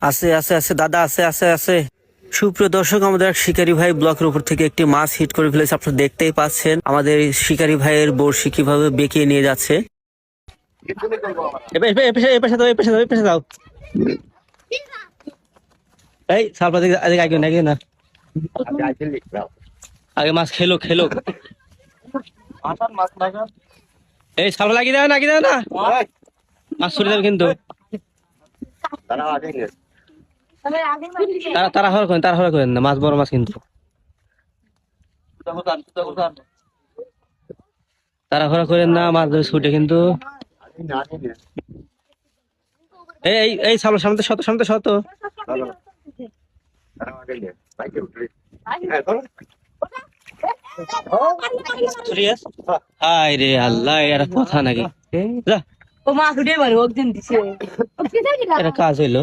আছে আছে আছে দাদা, আছে আছে আছে। সুপ্রিয় দর্শক, আমাদের এক শিকারী ভাই ব্লকের উপর থেকে একটি মাছ হিট করে ফেলেছে। আপনারা দেখতেই পাচ্ছেন আমাদের এই শিকারী ভাইয়ের বড়শি কিভাবে বেঁকিয়ে নিয়ে যাচ্ছে। এই সালপা দিকে আগে না আগে না, আগে মাছ খেলো খেলো। এই সালপা লাগিয়ে দাও না, মাছ ছুটে যাবে কিন্তু। তারা করেন না, মাছ বড় মাছ কিন্তু। তাড়াহুড়া করেন না, মাছ ধরে ছুটে কিন্তু। এই এই এই সামনে শত হায় রে আল্লাহ, এর কথা নাকি? যা, ও মাছ উঠে মারে একদিন দিছে এটা কাজ হইলো।